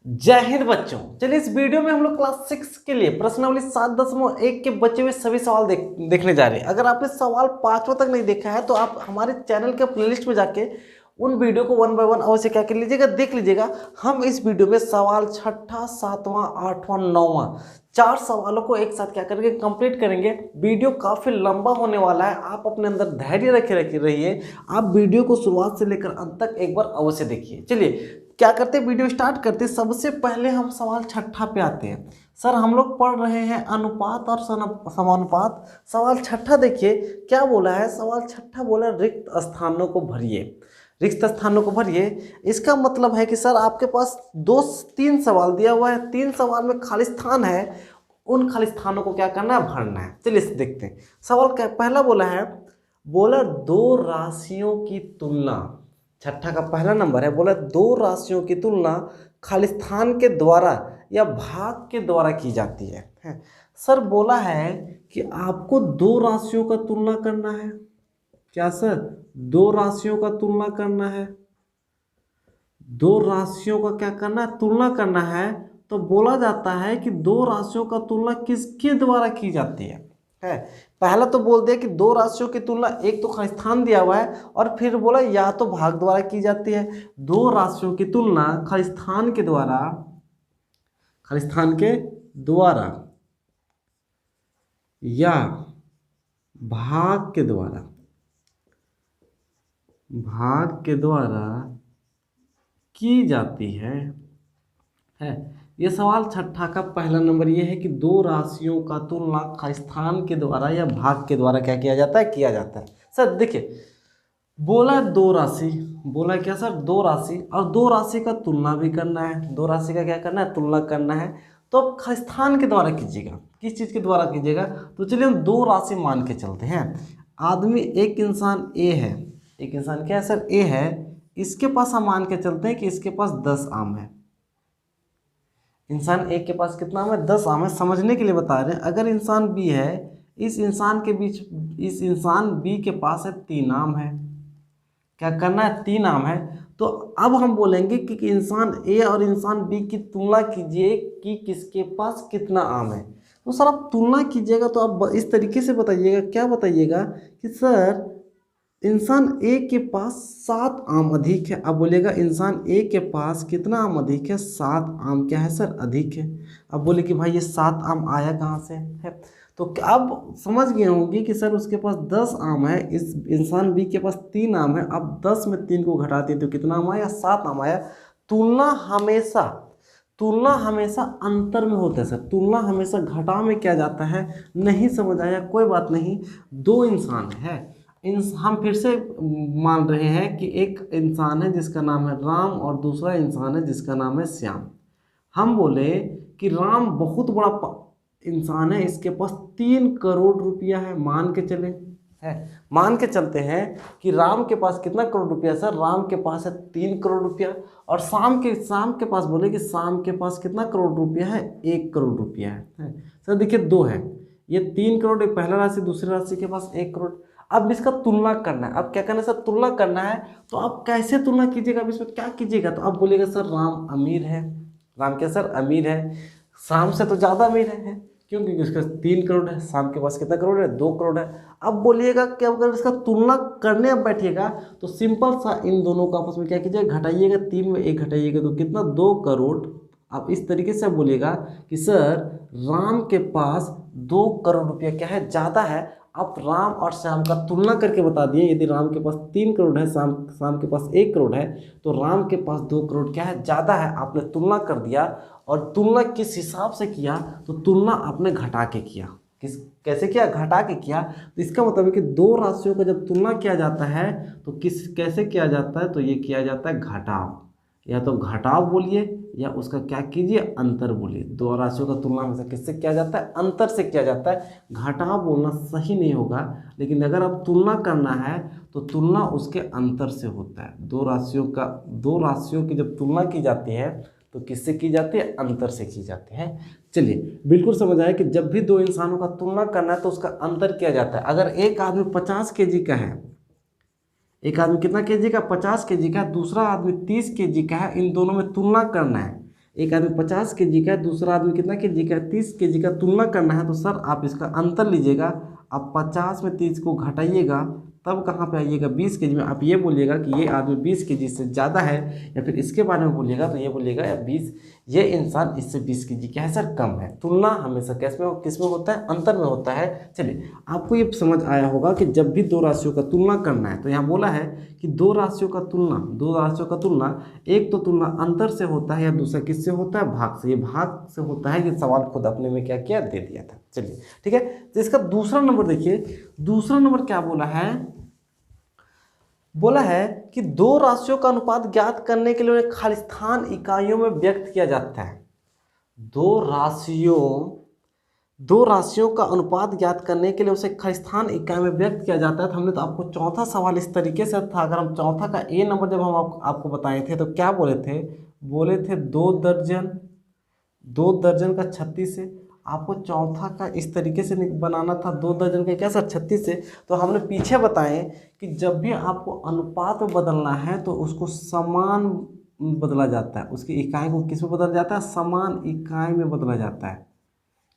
जय हिंद बच्चों। चलिए इस वीडियो में हम लोग क्लास 6 के लिए प्रश्नावली 7.1 के बचे हुए सभी सवाल देखने जा रहे हैं। अगर आपने सवाल 5वां तक नहीं देखा है तो आप हमारे चैनल के प्लेलिस्ट में जाके उन वीडियो को 1 बाय 1 अवश्य क्या कर लीजिएगा, देख लीजिएगा। हम इस वीडियो में सवाल 6ठा, 7वां, 8वां, 9वां 4 सवालों को एक साथ क्या करेंगे, कंप्लीट करेंगे। वीडियो काफ़ी लंबा होने वाला है, आप अपने अंदर धैर्य रखे रहिए। आप वीडियो को शुरुआत से लेकर अंत तक एक बार अवश्य देखिए। चलिए क्या करते हैं, वीडियो स्टार्ट करते हैं। सबसे पहले हम सवाल 6ठा पे आते हैं। सर हम लोग पढ़ रहे हैं अनुपात और समानुपात। सवाल 6ठा देखिए क्या बोला है। सवाल 6ठा बोला रिक्त स्थानों को भरिए, रिक्त स्थानों को भरिए। इसका मतलब है कि सर आपके पास 3 सवाल दिया हुआ है, 3 सवाल में खाली स्थान है, उन खाली स्थानों को क्या करना है, भरना है। चलिए इसे देखते हैं। सवाल क्या पहला बोला है, बोला दो राशियों की तुलना। 6ठा का पहला नंबर है, बोला दो राशियों की तुलना खाली स्थान के द्वारा या भाग के द्वारा की जाती है। सर बोला है कि आपको दो राशियों का तुलना करना है। क्या सर, दो राशियों का तुलना करना है, दो राशियों का क्या करना है, तुलना करना है। तो बोला जाता है कि दो राशियों का तुलना किसके द्वारा की जाती है। पहला तो बोल दिया कि दो राशियों की तुलना, एक तो खाली स्थान दिया हुआ है और फिर बोला या तो भाग द्वारा की जाती है। दो राशियों की तुलना खाली स्थान के द्वारा, खाली स्थान के द्वारा या भाग के द्वारा, भाग के द्वारा की जाती है। ये सवाल 6ठा का पहला नंबर ये है कि दो राशियों का तुलना खाली स्थान के द्वारा या भाग के द्वारा क्या किया जाता है, किया जाता है। सर देखिए बोला दो राशि, बोला क्या सर, दो राशि, और दो राशि का तुलना भी करना है। दो राशि का क्या करना है, तुलना करना है। तो अब खाली स्थान के द्वारा कीजिएगा, किस चीज़ के द्वारा कीजिएगा। तो चलिए हम दो राशि मान के चलते हैं। आदमी, एक इंसान ए है, एक इंसान क्या है सर, ए है। इसके पास हम मान के चलते हैं कि इसके पास 10 आम है। इंसान एक के पास कितना आम है, 10 आम है। समझने के लिए बता रहे हैं, अगर इंसान बी है, इस इंसान के बीच, इस इंसान बी के पास है 3 आम है। क्या करना है, 3 आम है। तो अब हम बोलेंगे कि इंसान ए और इंसान बी की तुलना कीजिए कि किसके पास कितना आम है। तो सर आप तुलना कीजिएगा तो आप इस तरीके से बताइएगा, क्या बताइएगा कि सर इंसान ए के पास 7 आम अधिक है। अब बोलेगा इंसान ए के पास कितना आम अधिक है, 7 आम क्या है सर, अधिक है। अब बोले कि भाई ये 7 आम आया कहाँ से है। तो अब समझ गए होंगे कि सर उसके पास 10 आम है, इस इंसान बी के पास 3 आम है। अब 10 में 3 को घटाते तो कितना आम आया, 7 आम आया। तुलना हमेशा, तुलना हमेशा अंतर में होता है सर, तुलना हमेशा घटा में किया जाता है। नहीं समझ आया कोई बात नहीं। दो इंसान है, हम फिर से मान रहे हैं कि एक इंसान है जिसका नाम है राम और दूसरा इंसान है जिसका नाम है श्याम। हम बोले कि राम बहुत बड़ा इंसान है, इसके पास 3 करोड़ रुपया है, मान के चले है, मान के चलते हैं कि राम के पास कितना करोड़ रुपया सर, राम के पास है 3 करोड़ रुपया। और शाम के पास बोले कि शाम के पास कितना करोड़ रुपया है, 1 करोड़ रुपया है। सर देखिए 2 है, ये 3 करोड़, एक पहला राशि, दूसरी राशि के पास 1 करोड़। अब इसका तुलना करना है। अब क्या करना है सर, तुलना करना है। तो आप कैसे तुलना कीजिएगा, अब इसमें क्या कीजिएगा। तो आप बोलिएगा सर राम अमीर है, राम क्या सर, अमीर है, शाम से तो ज़्यादा अमीर है, क्यों, क्योंकि उसके पास 3 करोड़ है, शाम के पास कितना करोड़ है, 2 करोड़ है। अब बोलिएगा कि अगर इसका तुलना करने अब बैठिएगा तो सिंपल सा इन दोनों को आपस में क्या कीजिएगा, घटाइएगा, 3 में 1 घटाइएगा तो कितना, 2 करोड़। अब इस तरीके से बोलिएगा कि सर राम के पास 2 करोड़ रुपया क्या है, ज़्यादा है। आप राम और श्याम का तुलना करके बता दिए। यदि राम के पास 3 करोड़ है, श्याम के पास 1 करोड़ है, तो राम के पास 2 करोड़ क्या है, ज़्यादा है। आपने तुलना कर दिया। और तुलना किस हिसाब से किया, तो तुलना आपने घटा के किया। कैसे किया, घटा के किया। तो इसका मतलब है कि दो राशियों का जब तुलना किया जाता है तो कैसे किया जाता है, तो ये किया जाता है घटाव। या तो घटाव बोलिए या उसका क्या कीजिए, अंतर बोलिए। दो राशियों का तुलना हमेशा किससे किया जाता है, अंतर से किया जाता है। घटाव बोलना सही नहीं होगा, लेकिन अगर आप तुलना करना है तो तुलना उसके अंतर से होता है। दो राशियों की जब तुलना की जाती है तो किससे की जाती है, अंतर से की जाती है। चलिए बिल्कुल समझ आया कि जब भी दो इंसानों का तुलना करना है तो उसका अंतर किया जाता है। अगर एक आदमी 50 केजी का है, एक आदमी कितना केजी का, 50 केजी का, दूसरा आदमी 30 केजी का है, इन दोनों में तुलना करना है। एक आदमी 50 kg का है, दूसरा आदमी कितना kg का है, 30 kg का, तुलना करना है तो सर आप इसका अंतर लीजिएगा। आप 50 में 30 को घटाइएगा तब कहाँ पे आइएगा 20 kg में। आप ये बोलिएगा कि ये आदमी 20 kg से ज़्यादा है, या फिर इसके बारे में बोलिएगा तो ये बोलिएगा या 20, ये इंसान इससे 20 kg क्या है सर कम है। तुलना हमेशा किस में होता है, अंतर में होता है। चलिए आपको ये समझ आया होगा कि जब भी दो राशियों का तुलना करना है तो यहाँ बोला है कि दो राशियों का तुलना, एक तो तुलना अंतर से होता है या दूसरा किससे होता है, भाग से। ये भाग से होता है, ये सवाल खुद अपने में क्या किया, दे दिया था। चलिए ठीक है, तो इसका दूसरा नंबर देखिए, दूसरा नंबर क्या बोला है कि दो राशियों का अनुपात ज्ञात करने के लिए उन्हें खालिस्तान इकाइयों में व्यक्त किया जाता है। दो राशियों का अनुपात ज्ञात करने के लिए उसे खालिस्तान इकाई में व्यक्त किया जाता है। तो हमने तो आपको चौथा सवाल इस तरीके से था, अगर हम चौथा का ए नंबर जब हम आपको बताए थे तो क्या बोले थे 2 दर्जन का 36 से। आपको चौथा का इस तरीके से बनाना था, 2 दर्जन का क्या सर 36 से। तो हमने पीछे बताए कि जब भी आपको अनुपात में बदलना है तो उसको समान बदला जाता है, उसकी इकाई को किस में बदला जाता है, समान इकाई में बदला जाता है।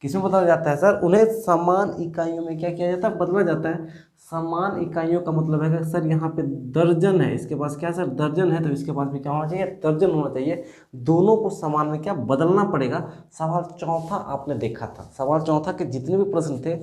किसमें बदला जाता है सर, उन्हें समान इकाइयों में क्या किया जाता है, बदला जाता है। समान इकाइयों का मतलब है कि सर यहाँ पे दर्जन है, इसके पास क्या सर दर्जन है, तो इसके पास भी क्या होना चाहिए, दर्जन होना चाहिए। दोनों को समान में क्या बदलना पड़ेगा। सवाल चौथा आपने देखा था, सवाल चौथा के जितने भी प्रश्न थे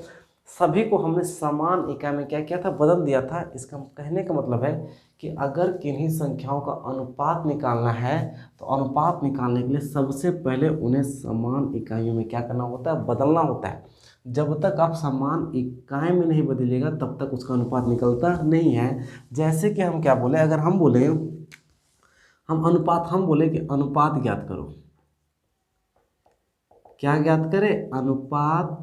सभी को हमने समान इकाई में क्या किया था, बदल दिया था। इसका कहने का मतलब है कि अगर किन्हीं संख्याओं का अनुपात निकालना है तो अनुपात निकालने के लिए सबसे पहले उन्हें समान इकाइयों में क्या करना होता है, बदलना होता है। जब तक आप समान इकाई में नहीं बदलिएगा तब तक उसका अनुपात निकलता नहीं है। जैसे कि हम क्या बोले, अगर हम बोले कि अनुपात ज्ञात करो, क्या ज्ञात करें, अनुपात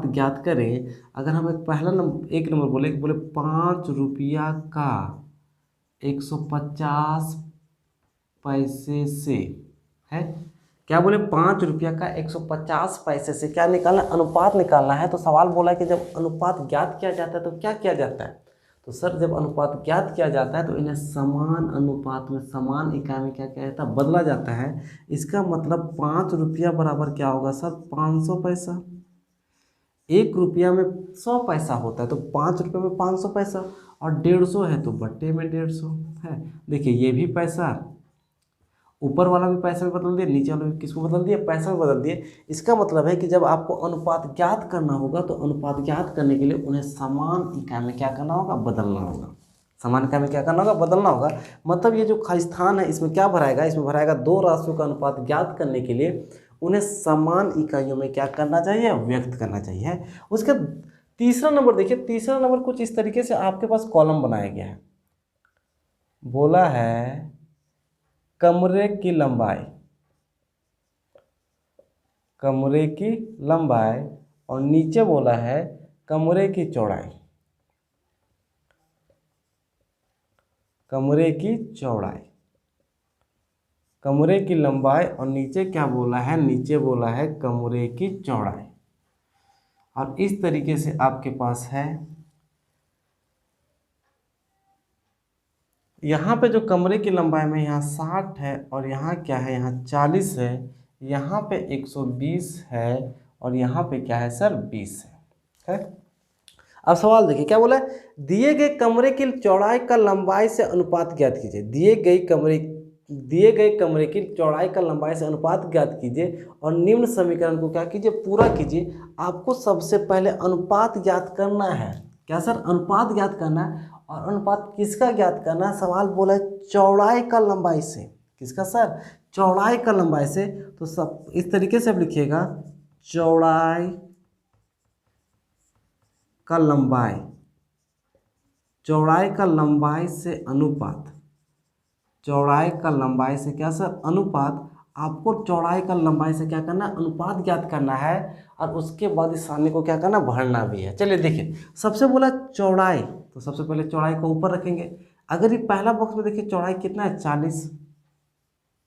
ज्ञात करें। अगर हम एक नंबर बोले 5 रुपया का 150 पैसे से है, क्या बोले 5 रुपया का 150 पैसे से क्या निकालना, अनुपात निकालना है। तो सवाल बोला कि जब अनुपात ज्ञात किया जाता है तो क्या किया जाता है, तो सर जब अनुपात ज्ञात किया जाता है तो इन्हें समान अनुपात में समान इकाई में क्या किया जाता है, बदला जाता है। इसका मतलब 5 रुपया बराबर क्या होगा सर, 500 पैसा। 1 रुपया में 100 पैसा होता है, तो 5 रुपये में 500 पैसा, और 150 है तो बट्टे में 150 है। देखिए ये भी पैसा, ऊपर वाला भी पैसा में बदल दिए, नीचे वाला भी किसको बदल दिए, पैसा में बदल दिए। इसका मतलब है कि जब आपको अनुपात ज्ञात करना होगा तो अनुपात ज्ञात करने के लिए उन्हें समान इकाई में क्या करना होगा, बदलना होगा। समान इकाई में क्या करना होगा, बदलना होगा। मतलब ये जो खालिस्तान है इसमें क्या भराएगा, इसमें भराएगा दो राशियों का अनुपात ज्ञात करने के लिए उन्हें समान इकाइयों में क्या करना चाहिए, व्यक्त करना चाहिए। उसके तीसरा नंबर देखिए, तीसरा नंबर कुछ इस तरीके से आपके पास कॉलम बनाया गया है। बोला है कमरे की लंबाई और नीचे बोला है कमरे की चौड़ाई। कमरे की लंबाई और नीचे क्या बोला है, नीचे बोला है कमरे की चौड़ाई। और इस तरीके से आपके पास है, यहाँ पे जो कमरे की लंबाई में यहाँ 60 है और यहाँ क्या है, यहाँ 40 है, यहाँ पे 120 है और यहाँ पे क्या है सर 20 है। अब सवाल देखिए क्या बोला है, दिए गए कमरे की चौड़ाई का लंबाई से अनुपात ज्ञात कीजिए। दिए गए कमरे की चौड़ाई का लंबाई से अनुपात ज्ञात कीजिए और निम्न समीकरण को क्या कीजिए, पूरा कीजिए। आपको सबसे पहले अनुपात ज्ञात करना है। क्या सर, अनुपात ज्ञात करना है। और अनुपात किसका ज्ञात करना है, सवाल बोला है चौड़ाई का लंबाई से। किसका सर, चौड़ाई का लंबाई से। तो सब इस तरीके से आप लिखिएगा, चौड़ाई का लंबाई से अनुपात। चौड़ाई का लंबाई से क्या सर, अनुपात। आपको चौड़ाई का लंबाई से क्या करना है, अनुपात ज्ञात करना है। और उसके बाद इस सारणी को क्या करना, भरना भी है। चलिए देखिए, सबसे बोला चौड़ाई, तो सबसे पहले चौड़ाई को ऊपर रखेंगे। अगर ये पहला बॉक्स में देखिए चौड़ाई कितना है 40,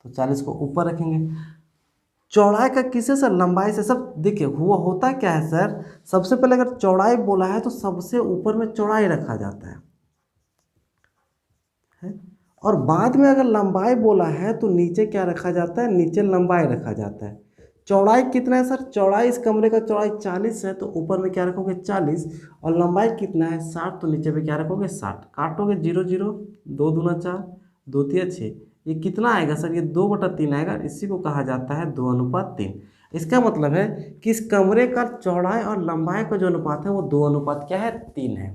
तो 40 को ऊपर रखेंगे। चौड़ाई का किसे सर, लंबाई से। सब देखिए हुआ होता क्या है सर, सबसे पहले अगर चौड़ाई बोला है तो सबसे ऊपर में चौड़ाई रखा जाता है। और बाद में अगर लंबाई बोला है तो नीचे क्या रखा जाता है, नीचे लंबाई रखा जाता है। चौड़ाई कितना है सर, चौड़ाई इस कमरे का चौड़ाई 40 है तो ऊपर में क्या रखोगे 40, और लंबाई कितना है 60 तो नीचे पे क्या रखोगे 60। काटोगे 0 0, 2 दूना 4, 2 तिया 6, ये कितना आएगा सर, ये 2/3 आएगा। इसी को कहा जाता है 2:3। इसका मतलब है कि इस कमरे का चौड़ाई और लंबाई का जो अनुपात है वो 2 क्या है 3 है।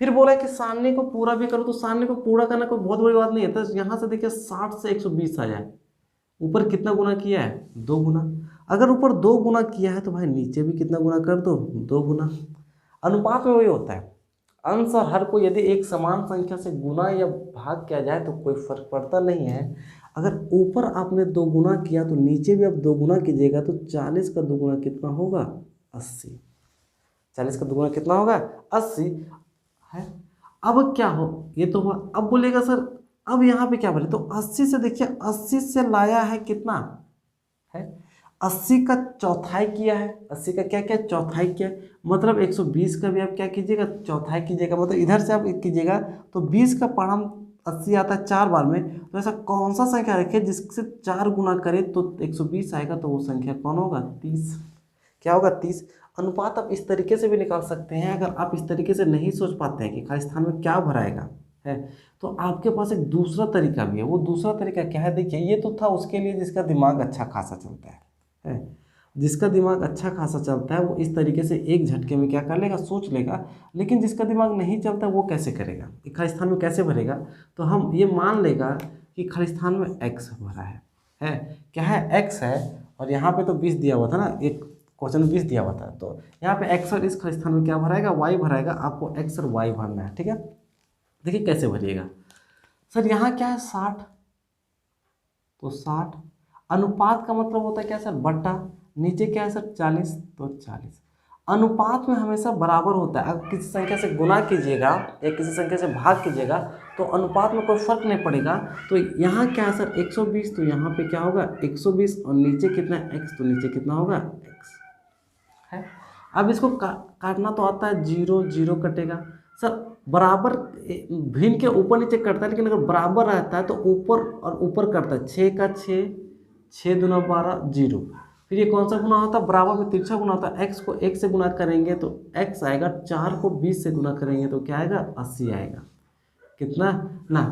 फिर बोला कि सारणी को पूरा भी करो, तो सारणी को पूरा करना कोई बहुत बड़ी बात नहीं है। तो यहाँ से देखिए 60 से 120 आ जाए, ऊपर कितना गुना किया है 2 गुना। अगर ऊपर 2 गुना किया है तो भाई नीचे भी कितना गुना कर दो 2 गुना। अनुपात में वही होता है, अंश और हर को यदि एक समान संख्या से गुना या भाग किया जाए तो कोई फर्क पड़ता नहीं है। अगर ऊपर आपने 2 गुना किया तो नीचे भी आप 2 गुना कीजिएगा तो 40 का 2 गुना कितना होगा 80। 40 का 2 गुना कितना होगा 80 है। अब क्या हो, ये तो हुआ। अब बोलेगा सर अब यहाँ पे क्या बोले, तो 80 से देखिए 80 से लाया है कितना है 80 का चौथाई किया है। 80 का क्या किया चौथाई किया, मतलब 120 का भी आप क्या कीजिएगा चौथाई कीजिएगा। मतलब इधर से आप कीजिएगा तो 20 का पढ़म 80 आता है 4 बार में, तो ऐसा कौन सा संख्या रखे जिससे 4 गुना करे तो 120 आएगा, तो वो संख्या कौन होगा 30। क्या होगा 30। अनुपात आप इस तरीके से भी निकाल सकते हैं। अगर आप इस तरीके से नहीं सोच पाते हैं कि खाली स्थान में क्या भराएगा है, तो आपके पास एक दूसरा तरीका भी है। वो दूसरा तरीका क्या है, देखिए ये तो था उसके लिए जिसका दिमाग अच्छा खासा चलता है। जिसका दिमाग अच्छा खासा चलता है वो इस तरीके से एक झटके में क्या कर लेगा सोच लेगा। लेकिन जिसका दिमाग नहीं चलता वो कैसे करेगा, खाली स्थान में कैसे भरेगा, तो हम ये मान लेगा कि खाली स्थान में x भरा है क्या है x है, और यहाँ पे तो 20 दिया हुआ था ना, एक क्वेश्चन में 20 दिया हुआ था, तो यहाँ पे x और इस खाली स्थान में क्या भराएगा y भराएगा। आपको x और y भरना है, ठीक है। देखिए कैसे भरिएगा सर, यहाँ क्या है 60, तो 60 अनुपात का मतलब होता है क्या सर बट्टा, नीचे क्या है सर 40 तो 40। अनुपात में हमेशा बराबर होता है। अगर किसी संख्या से गुना कीजिएगा या किसी संख्या से भाग कीजिएगा तो अनुपात में कोई फर्क नहीं पड़ेगा। तो यहाँ क्या है सर 120, तो यहाँ पे क्या होगा 120, और नीचे कितना है x, तो नीचे कितना होगा x है। अब इसको काटना तो आता है, 0 0 कटेगा सर। बराबर भिन्न के ऊपर नीचे कटता है, लेकिन अगर बराबर रहता है तो ऊपर और ऊपर कटता है। 6 का 6, 6 दूना 12 0। फिर ये कौन सा गुना होता है, बराबर में तिरछा गुना होता है। x को 1 से गुना करेंगे तो x आएगा, 4 को 20 से गुना करेंगे तो क्या आएगा 80 आएगा। कितना ना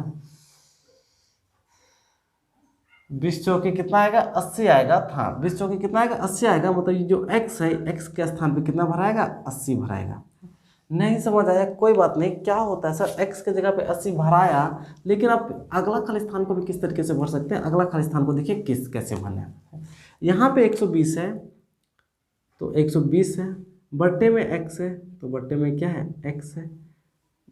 20 चौके कितना आएगा 80 आएगा। हाँ 20 चौके कितना आएगा 80 आएगा। मतलब ये जो x है x के स्थान पे कितना भराएगा 80 भराएगा। नहीं समझ आया कोई बात नहीं। क्या होता है सर x के जगह पे 80 भराया, लेकिन आप अगला खाली स्थान को भी किस तरीके से भर सकते हैं। अगला खाली स्थान को देखिए कैसे भरना है। यहाँ पे 120 है तो 120 है, बट्टे में x है तो बट्टे में क्या है x है,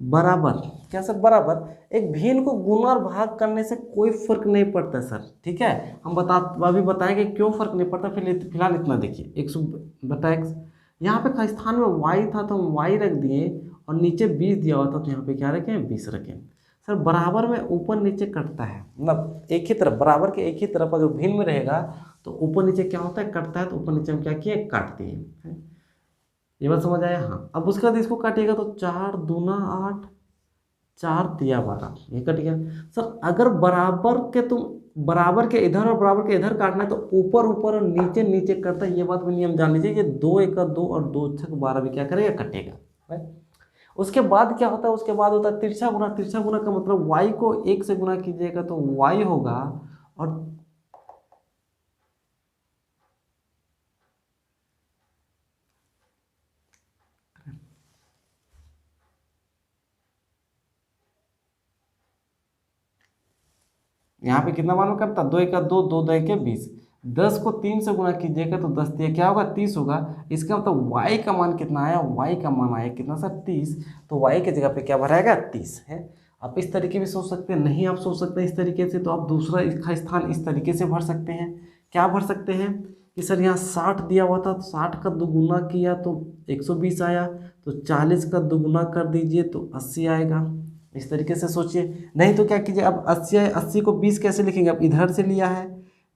बराबर क्या सर बराबर। एक भिन्न को गुना और भाग करने से कोई फर्क नहीं पड़ता सर, ठीक है। हम अभी बताएंगे क्यों फर्क नहीं पड़ता। फिलहाल इतना देखिए 100/x। यहाँ पे खाली स्थान में y था तो हम y रख दिए, और नीचे 20 दिया हुआ था तो यहाँ पे क्या रखें 20 रखें। सर बराबर में ऊपर नीचे कटता है, मतलब एक ही तरफ, बराबर के एक ही तरफ अगर भिन्न में रहेगा तो ऊपर नीचे क्या होता है कटता है। तो ऊपर नीचे हम क्या किए काट दिए। ये बात समझ आया। हाँ अब उसके बाद इसको काटिएगा तो 4 दूना 8, 4 तिया 12, ये कट गया। सर अगर बराबर के इधर और बराबर के इधर काटना है तो ऊपर ऊपर और नीचे नीचे करता है। ये बात भी नियम जान लीजिए। ये 2 1 2 और 2 6 12 भी क्या करेगा कटेगा। उसके बाद क्या होता है, उसके बाद होता है तिरछा गुना। तिरछा गुना का मतलब y को 1 से गुना कीजिएगा तो y होगा, और यहाँ पे कितना मालूम करता 2 1 2 2 2 1 20। 10 को 3 से गुना कीजिएगा तो 10 3 क्या होगा 30 होगा। इसका मतलब y का मान कितना आया, y का मान आया कितना सर 30। तो y के जगह पे क्या भराएगा 30 है। आप इस तरीके भी सोच सकते हैं, नहीं आप सोच सकते हैं इस तरीके से तो आप दूसरा इसका स्थान इस तरीके से भर सकते हैं। क्या भर सकते हैं कि सर यहाँ 60 दिया हुआ था तो 60 का दुगुना किया तो 120 आया, तो 40 का दुगुना कर दीजिए तो 80 आएगा। इस तरीके से सोचिए। नहीं तो क्या कीजिए, अब 80 को 20 कैसे लिखेंगे, अब इधर से लिया है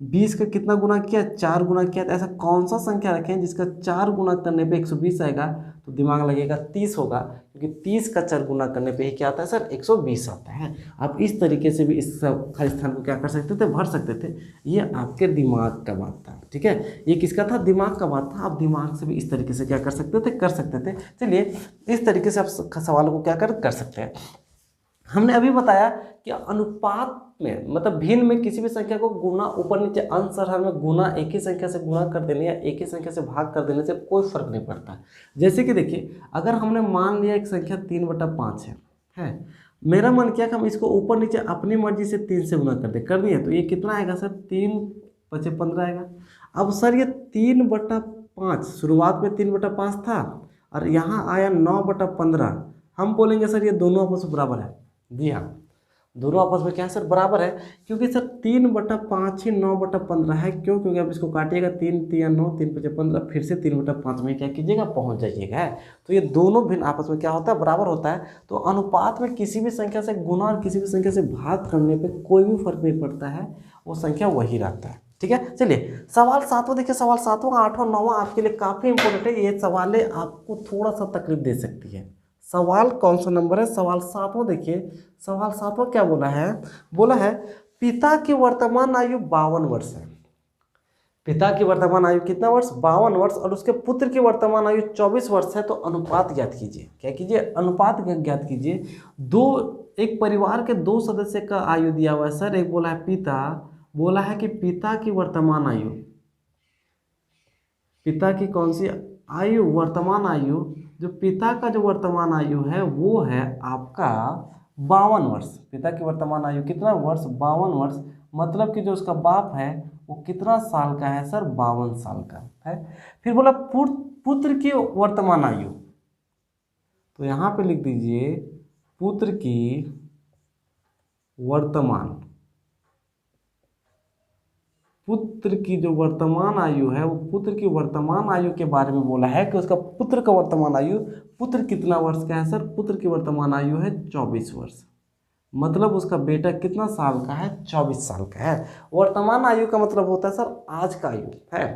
20 का कितना गुना किया, 4 गुना किया। तो ऐसा कौन सा संख्या रखें जिसका 4 गुना करने पे 120 आएगा, तो दिमाग लगेगा 30 होगा, क्योंकि 30 का 4 गुना करने पे ही क्या आता है सर, 120 आता है। आप इस तरीके से भी इस खाली स्थान को क्या कर सकते थे, भर सकते थे। ये आपके दिमाग का बात था, ठीक है, ये किसका था, दिमाग का बात था। आप दिमाग से भी इस तरीके से क्या कर सकते थे, कर सकते थे। चलिए इस तरीके से आप सवालों को क्या कर सकते हैं। हमने अभी बताया कि अनुपात में मतलब भिन्न में किसी भी संख्या को गुना, ऊपर नीचे अंश और हर में गुना, एक ही संख्या से गुना कर देने या एक ही संख्या से भाग कर देने से कोई फर्क नहीं पड़ता। जैसे कि देखिए, अगर हमने मान लिया एक संख्या 3/5 है, मेरा मन किया कि हम इसको ऊपर नीचे अपनी मर्जी से 3 से गुना कर दिए, तो ये कितना आएगा सर, 3×5 = 15 आएगा। अब सर ये 3/5, शुरुआत में 3/5 था और यहाँ आया 9/15, हम बोलेंगे सर ये दोनों आपस में बराबर है। जी हाँ, दोनों आपस में क्या है सर, बराबर है, क्योंकि सर 3/5 ही 9/15 है। क्यों, क्योंकि आप इसको काटिएगा, 3×3 = 9, 3×5 = 15, फिर से 3/5 में क्या कीजिएगा, पहुंच जाइएगा। तो ये दोनों भिन्न आपस में क्या होता है, बराबर होता है। तो अनुपात में किसी भी संख्या से गुना और किसी भी संख्या से भाग करने पे कोई भी फर्क नहीं पड़ता है, वो संख्या वही रहता है, ठीक है। चलिए सवाल 7वां देखिए, सवाल 7वां, 8वां, 9वां आपके लिए काफ़ी इंपॉर्टेंट है। ये सवालें आपको थोड़ा सा तकलीफ दे सकती है। सवाल कौन सा नंबर है, सवाल 7वां देखिए। सवाल 7वां क्या बोला है, बोला है पिता की वर्तमान आयु 52 वर्ष है। पिता की वर्तमान आयु कितना वर्ष, 52 वर्ष, और उसके पुत्र की वर्तमान आयु 24 वर्ष है। तो अनुपात ज्ञात कीजिए। क्या कीजिए, अनुपात ज्ञात कीजिए। एक परिवार के 2 सदस्य का आयु दिया हुआ है सर। एक बोला है पिता, बोला है कि पिता की वर्तमान आयु, पिता की कौन सी आयु, वर्तमान आयु, जो पिता का जो वर्तमान आयु है वो है आपका 52 वर्ष। पिता की वर्तमान आयु कितना वर्ष, 52 वर्ष। मतलब कि जो उसका बाप है वो कितना साल का है सर, 52 साल का है। फिर बोला पुत्र की वर्तमान आयु, तो यहाँ पे लिख दीजिए पुत्र की वर्तमान, पुत्र की जो वर्तमान आयु है, वो पुत्र की वर्तमान आयु के बारे में बोला है कि उसका पुत्र का वर्तमान आयु, पुत्र कितना वर्ष का है सर, पुत्र की वर्तमान आयु है 24 वर्ष। मतलब उसका बेटा कितना साल का है, 24 साल का है। वर्तमान आयु का मतलब होता है सर आज का आयु है।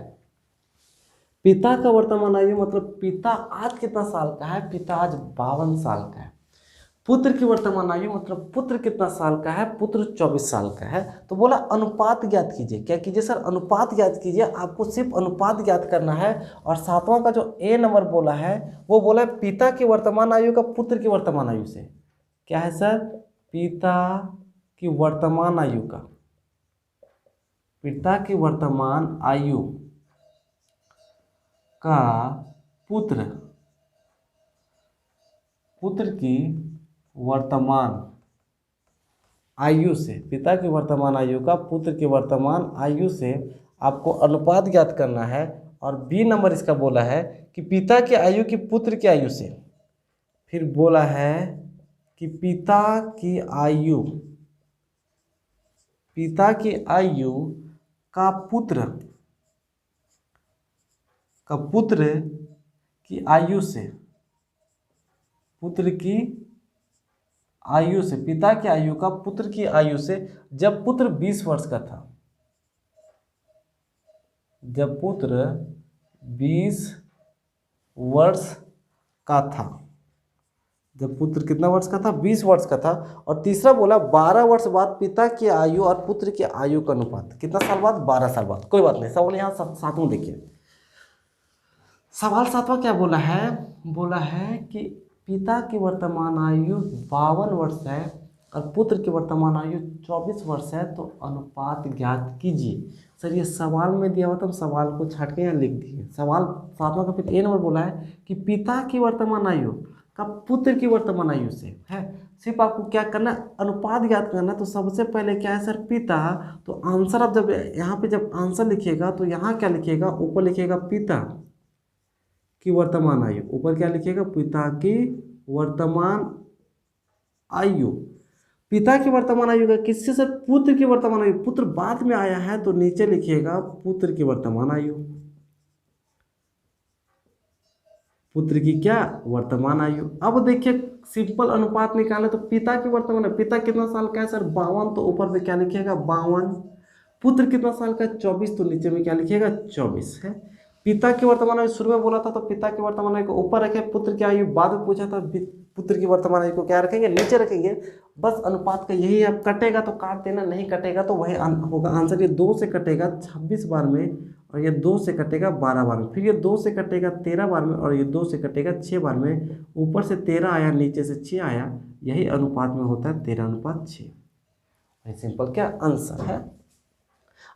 पिता का वर्तमान आयु मतलब पिता आज कितना साल का है, पिता आज 52 साल का है। पुत्र की वर्तमान आयु मतलब पुत्र कितना साल का है, पुत्र 24 साल का है। तो बोला अनुपात ज्ञात कीजिए। क्या कीजिए सर, अनुपात ज्ञात कीजिए। आपको सिर्फ अनुपात ज्ञात करना है। और 7वां का जो ए नंबर बोला है वो बोला है पिता की वर्तमान आयु का पुत्र की वर्तमान आयु से। क्या है सर, पिता की वर्तमान आयु का, पिता की वर्तमान आयु का पुत्र की वर्तमान आयु से, पिता की वर्तमान आयु का पुत्र की वर्तमान आयु से आपको अनुपात ज्ञात करना है। और बी नंबर इसका बोला है कि पिता की आयु की पुत्र की आयु से। फिर बोला है कि पिता की आयु का पुत्र की आयु से, पुत्र की आयु से, पिता की आयु का पुत्र की आयु से, जब पुत्र 20 वर्ष का था, जब पुत्र 20 वर्ष का था, जब पुत्र कितना वर्ष का था, 20 वर्ष का था। और तीसरा बोला 12 वर्ष बाद पिता की आयु और पुत्र की आयु का अनुपात, कितना साल बाद, 12 साल बाद। कोई बात नहीं, सवाल यहाँ 7वां देखिए। सवाल 7वां क्या बोला है, बोला है कि पिता की वर्तमान आयु 52 वर्ष है और पुत्र की वर्तमान आयु 24 वर्ष है। तो अनुपात ज्ञात कीजिए। सर ये सवाल में दिया हुआ था, हम सवाल को छाट के यहाँ लिख दिए। सवाल 7वां का फिर ए नंबर बोला है कि पिता की वर्तमान आयु का पुत्र की वर्तमान आयु से है। सिर्फ आपको क्या करना है, अनुपात ज्ञात करना है। तो सबसे पहले क्या है सर, पिता। तो आंसर आप जब यहाँ पे जब आंसर लिखिएगा तो यहाँ क्या लिखिएगा, ऊपर लिखिएगा पिता की वर्तमान आयु, ऊपर क्या लिखिएगा, पिता की वर्तमान आयु। पिता की वर्तमान आयु का किससे सर, पुत्र की वर्तमान आयु, पुत्र बाद में आया है तो नीचे लिखिएगा पुत्र की वर्तमान आयु, पुत्र की क्या, वर्तमान आयु। अब देखिए सिंपल अनुपात निकाले तो पिता की वर्तमान आयु, पिता कितना साल का है सर, 52। तो ऊपर पे क्या लिखिएगा, 52 पुत्र कितना साल का है 24, तो नीचे में क्या लिखिएगा 24 है। पिता की वर्तमान आयु शुरू में बोला था तो पिता की वर्तमान आयु को ऊपर रखे, पुत्र की आयु बाद में पूछा था, पुत्र की वर्तमान आयु को क्या रखेंगे नीचे रखेंगे। बस अनुपात का यही है, अब कटेगा तो काट देना, नहीं कटेगा तो वही होगा आंसर। ये 2 से कटेगा 26 बार में, और ये 2 से कटेगा 12 बार में, फिर ये 2 से कटेगा 13 बार में, और ये 2 से कटेगा 6 बार में। ऊपर से 13 आया, नीचे से 6 आया, यही अनुपात में होता है 13:6। सिंपल क्या आंसर है।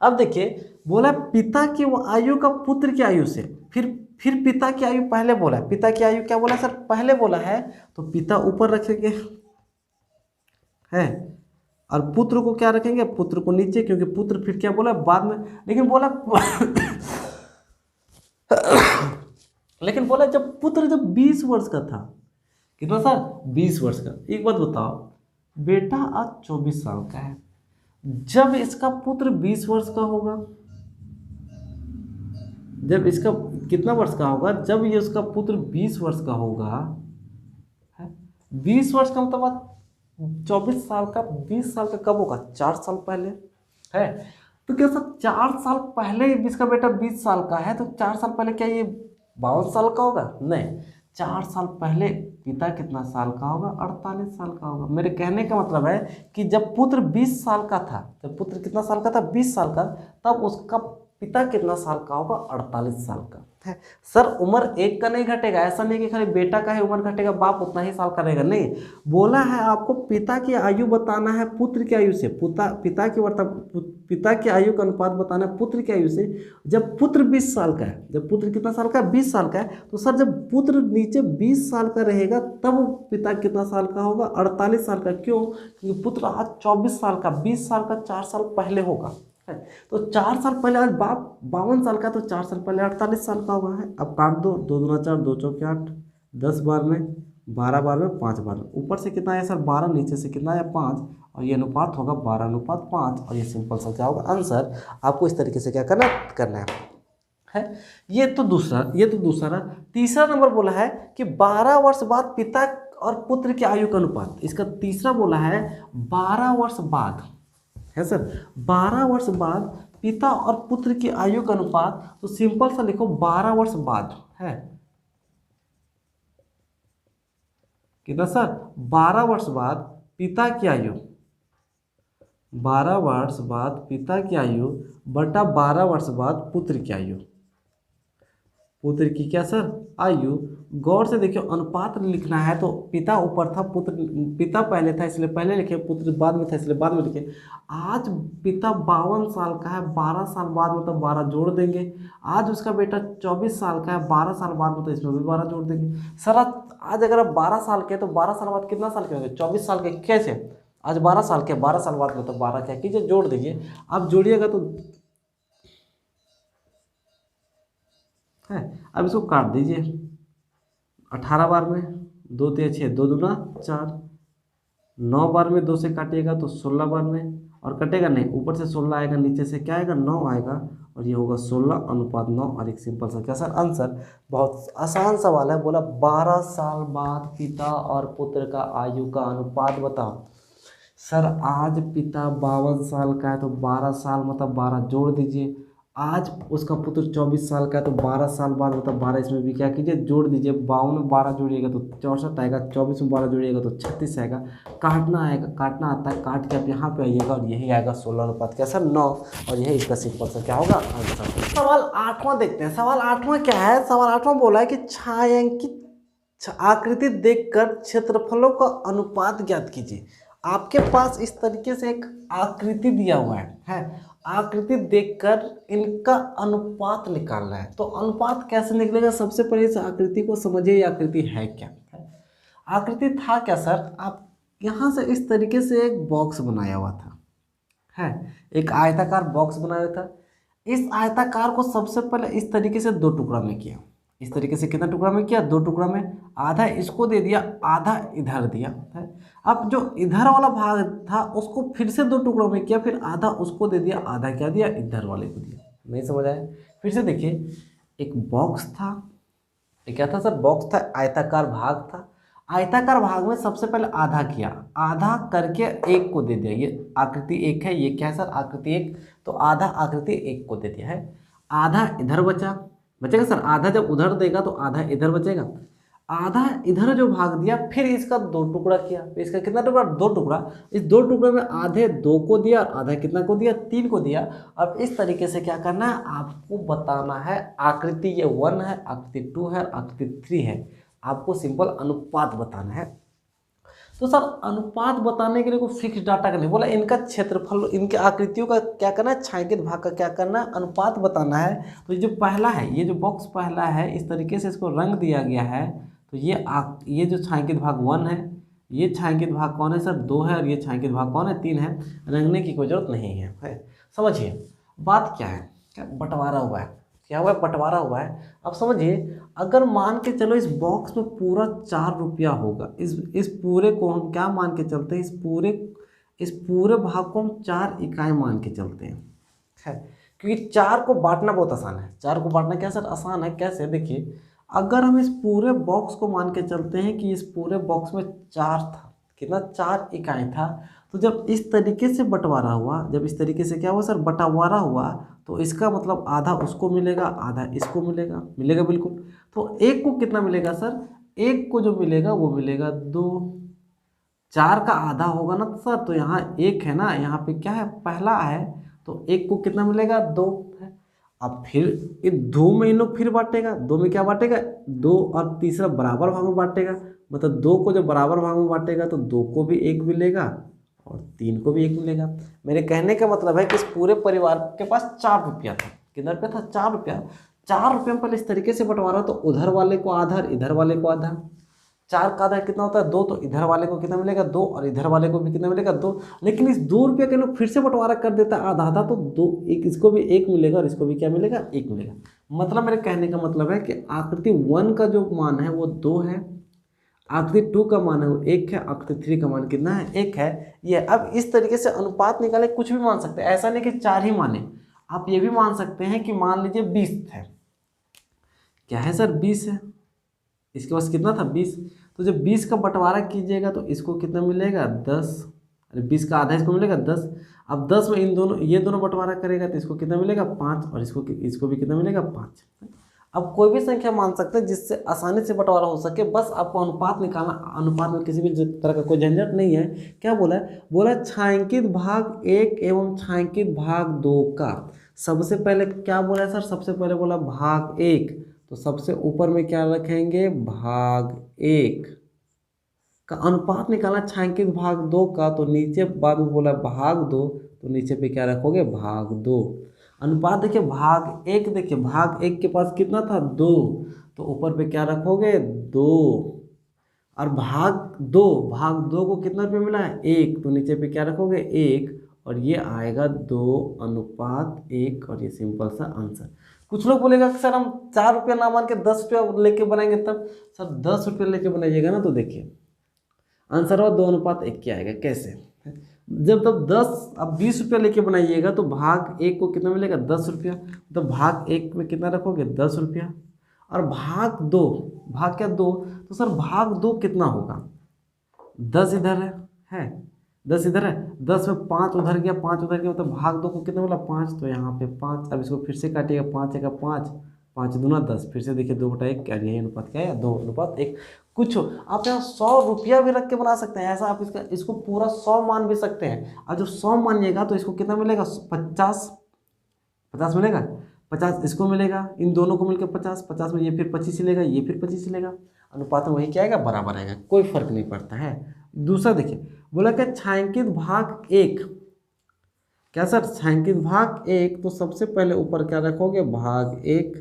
अब देखिए बोला पिता की आयु का पुत्र की आयु से, फिर पिता की आयु पहले बोला, पिता की आयु क्या बोला सर पहले बोला है, तो पिता ऊपर रखेंगे है, और पुत्र को क्या रखेंगे, पुत्र को नीचे, क्योंकि पुत्र फिर क्या बोला बाद में। लेकिन बोला लेकिन बोला जब पुत्र जब 20 वर्ष का था, कितना सर 20 वर्ष का। एक बात बताओ, बेटा आज 24 साल का है, जब इसका पुत्र 20 वर्ष का होगा, जब इसका कितना वर्ष का होगा, जब ये उसका पुत्र 20 वर्ष का होगा, 20 वर्ष का मतलब 24 साल का, 20 साल का कब होगा 4 साल पहले है। तो क्या सर 4 साल पहले इसका बेटा 20 साल का है, तो 4 साल पहले क्या ये 52 साल का होगा, नहीं, 4 साल पहले पिता कितना साल का होगा 48 साल का होगा। मेरे कहने का मतलब है कि जब पुत्र 20 साल का था, जब पुत्र कितना साल का था 20 साल का, तब उसका पिता कितना साल का होगा 48 साल का है। सर उम्र एक का नहीं घटेगा, ऐसा नहीं कि खाली बेटा का ही उम्र घटेगा बाप उतना ही साल का रहेगा, नहीं, बोला है आपको पिता की आयु बताना है पुत्र की आयु से, पिता की आयु का अनुपात बताना है पुत्र की आयु से। जब पुत्र 20 साल का है, जब पुत्र कितना साल का है 20 साल का है, तो सर जब पुत्र नीचे 20 साल का रहेगा तब पिता कितना साल का होगा 48 साल का। क्यों, क्योंकि पुत्र आज 24 साल का, 20 साल का 4 साल पहले होगा, तो 4 साल पहले, आज बाप 52 साल का, तो 4 साल पहले 48 साल का हुआ है। अब काट दो, 2 दूना 4, 2 चौके 8, 10 बार में, 12 बार में, 5 बार में, ऊपर से कितना है सर 12, नीचे से कितना है 5, और ये अनुपात होगा 12:5, और ये सिंपल सा क्या होगा आंसर। आपको इस तरीके से क्या करना है। ये तो दूसरा। तीसरा नंबर बोला है कि 12 वर्ष बाद पिता और पुत्र की आयु का अनुपात, इसका तीसरा बोला है 12 वर्ष बाद है सर, 12 वर्ष बाद पिता और पुत्र की आयु का अनुपात। तो सिंपल सा लिखो 12 वर्ष बाद है कितना सर, 12 वर्ष बाद पिता की आयु, 12 वर्ष बाद पिता की आयु बटा 12 वर्ष बाद पुत्र की आयु, पुत्र की क्या सर आयु। गौर से देखिए अनुपात लिखना है तो पिता ऊपर था, पिता पहले था इसलिए पहले लिखे, पुत्र बाद में था इसलिए बाद में लिखे। आज पिता 52 साल का है, 12 साल बाद में तो 12 जोड़ देंगे। आज उसका बेटा 24 साल का है, 12 साल बाद में तो इसमें भी 12 जोड़ देंगे। सर आज अगर आप 12 साल के तो 12 साल बाद कितना साल के होंगे 24 साल के, कैसे आज 12 साल के, 12 साल बाद में तो 12 क्या कीजिए जोड़ दीजिए। आप जोड़िएगा तो है, अब इसको काट दीजिए 18 बार में, 2 3 6, 2 दूना 4, 9 बार में 2 से काटिएगा तो 16 बार में, और कटेगा नहीं, ऊपर से 16 आएगा, नीचे से क्या आएगा 9 आएगा, और ये होगा 16:9, और एक सिंपल सा क्या सर आंसर। बहुत आसान सवाल है, बोला 12 साल बाद पिता और पुत्र का आयु का अनुपात बताओ। सर आज पिता 52 साल का है तो 12 साल मतलब 12 जोड़ दीजिए। आज उसका पुत्र 24 साल का है तो 12 साल बाद मतलब 12 इसमें भी क्या कीजिए जोड़ दीजिए। 52 में 12 जोड़िएगा तो 64 आएगा, 24 में 12 जोड़िएगा तो 36 आएगा। काटना आता है, काट के आप यहाँ पे आइएगा और यही आएगा 16:9 क्या सर 9, और यही इसका सिंपल सा क्या होगा आंसर। सवाल 8वां देखते हैं। सवाल 8वां क्या है, सवाल 8वां बोला है कि छायांकित आकृति देखकर क्षेत्रफलों का अनुपात ज्ञात कीजिए। आपके पास इस तरीके से एक आकृति दिया हुआ है, आकृति देखकर इनका अनुपात निकालना है। तो अनुपात कैसे निकलेगा, सबसे पहले इस आकृति को समझिए, ये आकृति है क्या। आकृति था क्या सर, आप यहाँ से इस तरीके से एक बॉक्स बनाया हुआ था, है एक आयताकार बॉक्स बनाया हुआ था। इस आयताकार को सबसे पहले इस तरीके से 2 टुकड़ा में किया। इस तरीके से कितना टुकड़ा में किया, 2 टुकड़ा में, आधा इसको दे दिया, आधा इधर दिया है। अब जो इधर वाला भाग था उसको फिर से 2 टुकड़ों में किया, फिर आधा उसको दे दिया, आधा क्या दिया इधर वाले को दिया। नहीं समझ आया, फिर से देखिए, एक बॉक्स था, ये क्या था सर बॉक्स था, आयताकार भाग था, आयताकार भाग में सबसे पहले आधा किया, आधा करके एक को दे दिया, ये आकृति एक है, ये क्या है सर आकृति एक, तो आधा आकृति एक को दे दिया है, आधा इधर बचेगा सर, आधा जब उधर देगा तो आधा इधर बचेगा, आधा इधर जो भाग दिया फिर इसका दो टुकड़ा किया, तो इसका कितना टुकड़ा, दो टुकड़ा, इस दो टुकड़े में आधे दो को दिया और आधा कितना को दिया, तीन को दिया। अब इस तरीके से क्या करना है, आपको बताना है आकृति ये 1 है, आकृति 2 है, आकृति 3 है, आपको सिंपल अनुपात बताना है। तो सर अनुपात बताने के लिए कोई फिक्स डाटा का नहीं बोला, इनका क्षेत्रफल, इनके आकृतियों का क्या करना है, छायांकित भाग का क्या करना है, अनुपात बताना है। तो ये जो पहला है, ये जो बॉक्स पहला है, इस तरीके से इसको रंग दिया गया है, तो ये जो छायांकित भाग 1 है, ये छायांकित भाग कौन है सर, 2 है, और ये छायांकित भाग कौन है, 3 है, रंगने की कोई जरूरत नहीं है। समझिए बात क्या है, क्या बंटवारा हुआ है, क्या हुआ है, बंटवारा हुआ है। अब समझिए, अगर मान के चलो इस बॉक्स में पूरा 4 रुपया होगा, इस पूरे को हम क्या मान के चलते हैं, इस पूरे भाग को हम 4 इकाई मान के चलते हैं, है, क्योंकि 4 को बांटना बहुत आसान है। 4 को बांटना क्या सर आसान है, कैसे, देखिए अगर हम इस पूरे बॉक्स को मान के चलते हैं कि इस पूरे बॉक्स में 4 था, कितना, 4 इकाई था, तो जब इस तरीके से बंटवारा हुआ, जब इस तरीके से क्या हुआ सर, बंटवारा हुआ, तो इसका मतलब आधा उसको मिलेगा, आधा इसको मिलेगा, मिलेगा बिल्कुल। तो एक को कितना मिलेगा सर, एक को जो मिलेगा वो मिलेगा 2, 4 का आधा होगा ना सर, तो यहाँ एक है ना, यहाँ पे क्या है, पहला है, तो एक को कितना मिलेगा, 2 है। अब फिर ये 2 में इन लोग फिर बांटेगा, 2 में क्या बांटेगा, 2 और तीसरा बराबर भाग में बांटेगा, मतलब 2 को जब बराबर भाग में बांटेगा तो 2 को भी 1 मिलेगा और 3 को भी 1 मिलेगा। मेरे कहने का मतलब है कि इस पूरे परिवार के पास 4 रुपया था, कितना रुपया था, 4 रुपया। 4 रुपये में पहले इस तरीके से बंटवारा, तो उधर वाले को आधा, इधर वाले को आधा, 4 का आधा कितना होता है, 2, तो इधर वाले को कितना मिलेगा, 2, और इधर वाले को भी कितना मिलेगा, 2। लेकिन इस 2 रुपये के लोग फिर से बंटवारा कर देता है आधा आधा, तो 2, एक इसको भी 1 मिलेगा और इसको भी क्या मिलेगा, 1 मिलेगा। मतलब मेरे कहने का मतलब है कि आकृति 1 का जो मान है वो 2 है, आकृति 2 का मान है वो 1 है, आकृति 3 का मान कितना है, 1 है। ये अब इस तरीके से अनुपात निकाले, कुछ भी मान सकते हैं, ऐसा नहीं कि 4 ही माने, आप ये भी मान सकते हैं कि मान लीजिए 20 है, क्या है सर, 20 है, इसके पास कितना था, 20, तो जब 20 का बंटवारा कीजिएगा तो इसको कितना मिलेगा, 10, अरे 20 का आधा इसको मिलेगा 10। अब 10 में इन दोनों, ये दोनों बंटवारा करेगा तो इसको कितना मिलेगा, 5, और इसको भी कितना मिलेगा, 5। अब कोई भी संख्या मान सकते हैं जिससे आसानी से बंटवारा हो सके, बस आपको अनुपात निकालना। अनुपात में किसी भी तरह का कोई झंझट नहीं है। क्या बोला है, बोला छायांकित भाग 1 एवं छायांकित भाग 2 का, सबसे पहले क्या बोला है सर, सबसे पहले बोला भाग 1, तो सबसे ऊपर में क्या रखेंगे, भाग 1 का अनुपात निकालना छायांकित भाग 2 का, तो नीचे बाद में बोला भाग 2, तो नीचे पे क्या रखोगे, भाग 2। अनुपात देखिए भाग 1, देखिए भाग 1 के पास कितना था, 2, तो ऊपर पे क्या रखोगे, 2, और भाग 2 को कितना रुपये मिला है, 1, तो नीचे पे क्या रखोगे, 1, और ये आएगा 2:1, और ये सिंपल सा आंसर। कुछ लोग बोलेगा कि सर हम 4 रुपया ना मान के 10 रुपया लेके बनाएंगे, तब सर 10 रुपये लेके बनाइएगा ना, तो देखिए आंसर हो 2:1 क्या आएगा, कैसे, जब तब 10, अब 20 रुपया लेके बनाइएगा तो भाग 1 को कितना मिलेगा, 10 रुपया, तो भाग 1 में कितना रखोगे, 10 रुपया, और भाग 2, भाग क्या 2, तो सर भाग 2 कितना होगा, 10 इधर है 10 इधर है, 10 में 5 उधर गया, 5 उधर गया, तो भाग 2 को कितना मिला, 5, तो यहाँ पे 5। अब इसको फिर से काटिएगा, 5 1 5, 5 दूना 10, फिर से देखिए 2/1, क्या यही अनुपात क्या है, 2:1। कुछ आप यहाँ 100 रुपया भी रख के बना सकते हैं, ऐसा आप इसको पूरा 100 मान भी सकते हैं। और जब 100 मानिएगा तो इसको कितना मिलेगा, 50 मिलेगा, 50 इसको मिलेगा, इन दोनों को मिलकर 50 में ये फिर 25 लेगा, ये फिर 25 लेगा, अनुपात में वही क्या आएगा, बराबर आएगा, कोई फर्क नहीं पड़ता है। दूसरा देखिए, बोला कि छायांकित भाग 1, क्या सर, छायांकित भाग 1, तो सबसे पहले ऊपर क्या रखोगे, भाग 1,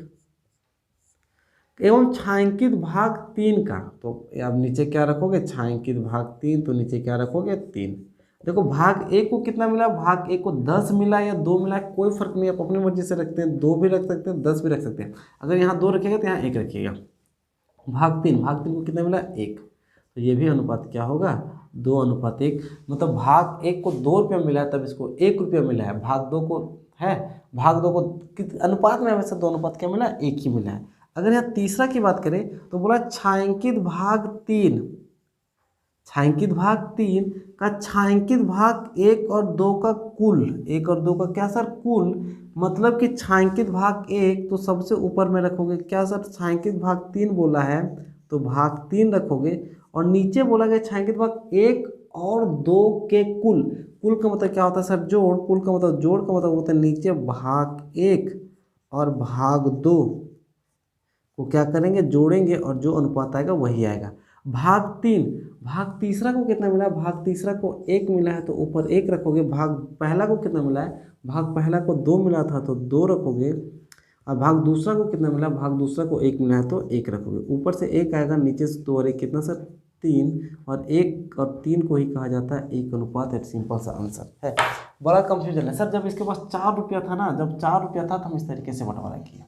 एवं छायांकित भाग 3 का, तो अब नीचे क्या रखोगे, छायांकित भाग 3, तो नीचे क्या रखोगे, 3। देखो भाग 1 को कितना मिला, भाग 1 को 10 मिला या 2 मिला, कोई फर्क नहीं, आप अपनी मर्जी से रखते हैं, 2 भी रख सकते हैं, 10 भी रख सकते हैं। अगर यहाँ 2 रखिएगा तो यहाँ 1 रखिएगा। भाग 3 को कितना मिला, 1, तो ये भी अनुपात क्या होगा, 2:1। मतलब भाग 1 को 2 रुपया मिला है, तब इसको 1 रुपया मिला है। भाग 2 को है, भाग 2 को अनुपात में हमेशा 2 अनुपात क्या मिला है, 1 ही मिला है। अगर यहाँ तीसरा की बात करें तो बोला छायांकित भाग 3, छायांकित भाग 3 का छायांकित भाग 1 और 2 का कुल, 1 और 2 का क्या सर कुल, मतलब कि छायांकित भाग 1 तो सबसे ऊपर में रखोगे क्या सर, छायांकित भाग 3 बोला है तो भाग 3 रखोगे, और नीचे बोला गया छायांकित भाग 1 और 2 के कुल। कुल का मतलब क्या होता है सर, जोड़। कुल का मतलब जोड़ का मतलब होता है नीचे भाग 1 और भाग 2 को क्या करेंगे, जोड़ेंगे, और जो अनुपात आएगा वही आएगा। भाग 3, भाग तीसरा को कितना मिला, भाग तीसरा को 1 मिला है तो ऊपर 1 रखोगे। भाग पहला को कितना मिला है, भाग पहला को 2 मिला था तो 2 रखोगे, और भाग दूसरा को कितना मिला, भाग दूसरा को 1 मिला है तो 1 रखोगे। ऊपर से 1 आएगा, नीचे से 2 और 1 कितना सर 3, और 1 और 3 को ही कहा जाता है एक अनुपात। एक सिंपल सा आंसर है। बड़ा कंफ्यूजन है सर, जब इसके पास 4 रुपया था ना, जब 4 रुपया था तो हम इस तरीके से बंटवारा किया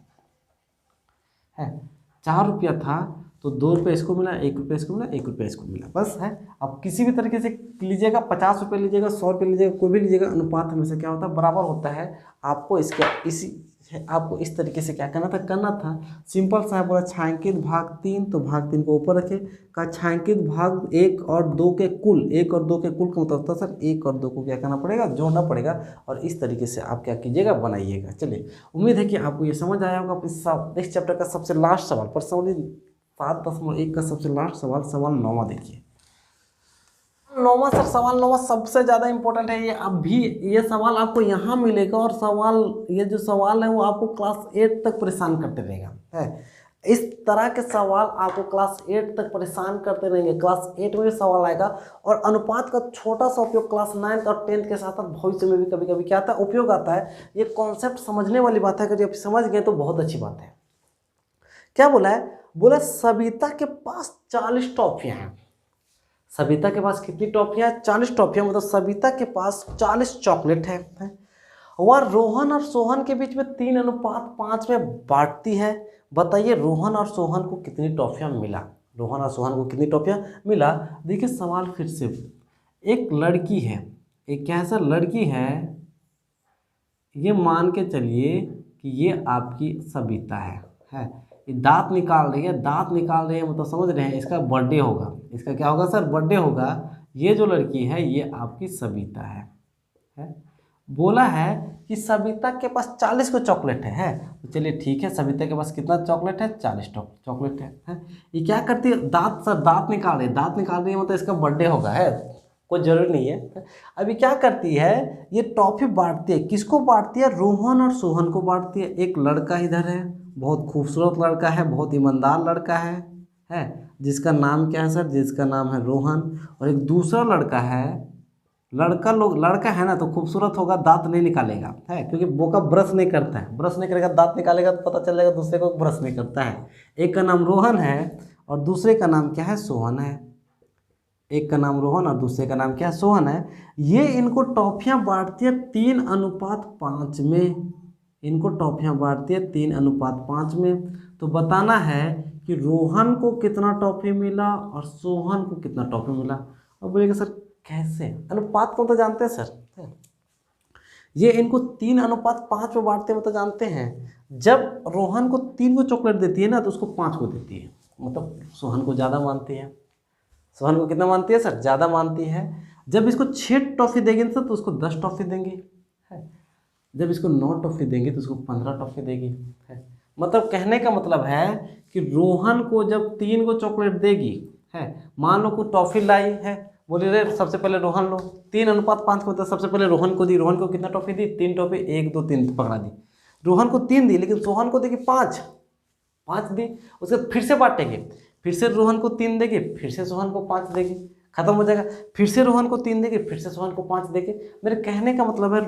है। 4 रुपया था तो 2 रुपये इसको मिला, 1 रुपये इसको मिला, 1 रुपये इसको मिला, बस है। अब किसी भी तरीके से लीजिएगा, 50 रुपये लीजिएगा, 100 रुपये लीजिएगा, कोई भी लीजिएगा, अनुपात हमेशा क्या होता है, बराबर होता है। आपको आपको इस तरीके से क्या करना था सिंपल सा है। बोला छायांकित भाग 3 तो भाग 3 को ऊपर रखे, का छायांकित भाग 1 और 2 के कुल, 1 और 2 के कुल का मतलब होता है सर 1 और 2 को क्या करना पड़ेगा, जोड़ना पड़ेगा, और इस तरीके से आप क्या कीजिएगा, बनाइएगा। चलिए, उम्मीद है कि आपको ये समझ आया होगा। नेक्स्ट चैप्टर का सबसे लास्ट सवाल, पर्सनली 7.1 का सबसे लास्ट सवाल, सवाल 9वां देखिए। 9वां सर, सवाल 9वां सबसे ज़्यादा इंपॉर्टेंट है। ये अभी ये सवाल आपको यहाँ मिलेगा, और ये जो सवाल है वो आपको क्लास 8 तक परेशान करते रहेगा है। इस तरह के सवाल आपको क्लास 8 तक परेशान करते रहेंगे। क्लास 8 में भी सवाल आएगा, और अनुपात का छोटा सा उपयोग क्लास 9 और 10 के साथ भविष्य में भी कभी कभी क्या आता है, उपयोग आता है। ये कॉन्सेप्ट समझने वाली बात है, अगर आप समझ गए तो बहुत अच्छी बात है। क्या बोला है, बोला सविता के पास 40 टॉफियाँ हैं। सविता के पास कितनी टॉफियाँ हैं, 40 टॉफियाँ, मतलब सविता के पास 40 चॉकलेट है। वह रोहन और सोहन के बीच में 3:5 में बांटती है। बताइए रोहन और सोहन को कितनी टॉफियाँ मिला, रोहन और सोहन को कितनी टॉफियाँ मिला। देखिए सवाल फिर से, एक लड़की है, एक क्या है सर, लड़की है, ये मान के चलिए कि ये आपकी सविता है। ये दांत निकाल रही है, दांत निकाल रही है, मतलब समझ रहे हैं, इसका बर्थडे होगा, इसका क्या होगा सर, बर्थडे होगा। ये जो लड़की है ये आपकी सविता है। बोला है कि सविता के पास 40 को चॉकलेट है। तो चलिए ठीक है, सविता के पास कितना चॉकलेट है, 40 चॉकलेट है। ये क्या करती है, दांत निकाल रही है, दांत निकाल रही है, मतलब इसका बर्थडे होगा है, कोई जरूरी नहीं है। अभी क्या करती है, ये टॉफी बांटती है, किसको बांटती है, रोहन और सोहन को बांटती है। एक लड़का इधर है, बहुत खूबसूरत लड़का है, बहुत ईमानदार लड़का है जिसका नाम क्या है सर, जिसका नाम है रोहन। और एक दूसरा लड़का है, लड़का है ना तो खूबसूरत होगा, दांत नहीं निकालेगा है, क्योंकि बोका ब्रश नहीं करता है, ब्रश नहीं करेगा, दांत निकालेगा तो पता चलेगा दूसरे को ब्रश नहीं करता है। एक का नाम रोहन है और दूसरे का नाम क्या है, सोहन है। एक का नाम रोहन और दूसरे का नाम क्या है, सोहन है। ये इनको टॉफियाँ बांटती है 3:5 में, इनको टॉफियाँ बांटती है 3:5 में। तो बताना है कि रोहन को कितना टॉफी मिला और सोहन को कितना टॉफी मिला। अब बोलेगा सर कैसे, अनुपात को तो जानते हैं सर, ये इनको 3:5 में बांटते हैं, मतलब जानते हैं। जब रोहन को 3 को चॉकलेट देती है ना तो उसको 5 को देती है, मतलब सोहन को ज़्यादा मानती है। सोहन को कितना मानती है सर, ज़्यादा मानती है। जब इसको 6 टॉफ़ी देंगे सर तो उसको 10 टॉफ़ी देंगे है। जब इसको 9 टॉफ़ी देंगे तो उसको 15 टॉफ़ी देगी है। मतलब कहने का मतलब है कि रोहन को जब 3 को चॉकलेट देगी है, मान लो को टॉफ़ी लाई है, बोली रे सबसे पहले रोहन लो, 3:5 को, तो सबसे पहले रोहन को दी, रोहन को कितना टॉफ़ी दी, 3 टॉफ़ी, 1 2 3 पकड़ा दी। रोहन को 3 दी, लेकिन सोहन को देगी 5 दी। उसके बाद फिर से बांटेंगे, फिर से रोहन को 3 देंगे, फिर से सोहन को 5 देंगे, खत्म हो जाएगा। फिर से रोहन को 3 देंगे, फिर से सोहन को 5 देंगे। मेरे कहने का मतलब है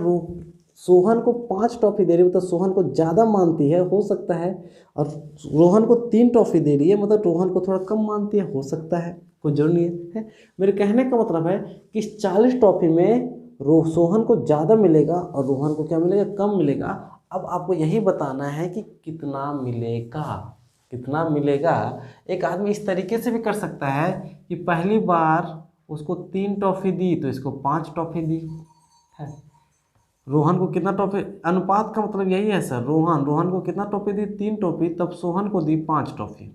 सोहन को 5 टॉफ़ी दे रही है, मतलब सोहन को ज़्यादा मानती है, हो सकता है, और रोहन को 3 टॉफ़ी दे रही है, मतलब रोहन को थोड़ा कम मानती है, हो सकता है, कोई जरूरी नहीं है। मेरे कहने का मतलब है कि इस 40 टॉफ़ी में सोहन को ज़्यादा मिलेगा और रोहन को क्या मिलेगा, कम मिलेगा। अब आपको यही बताना है कि कितना मिलेगा, कितना मिलेगा। एक आदमी इस तरीके से भी कर सकता है कि पहली बार उसको 3 टॉफ़ी दी तो इसको 5 टॉफ़ी दी है। रोहन को कितना टॉफ़ी, अनुपात का मतलब यही है सर, रोहन को कितना टॉफ़ी दी, 3 टॉफ़ी, तब सोहन को दी 5 टॉफ़ी।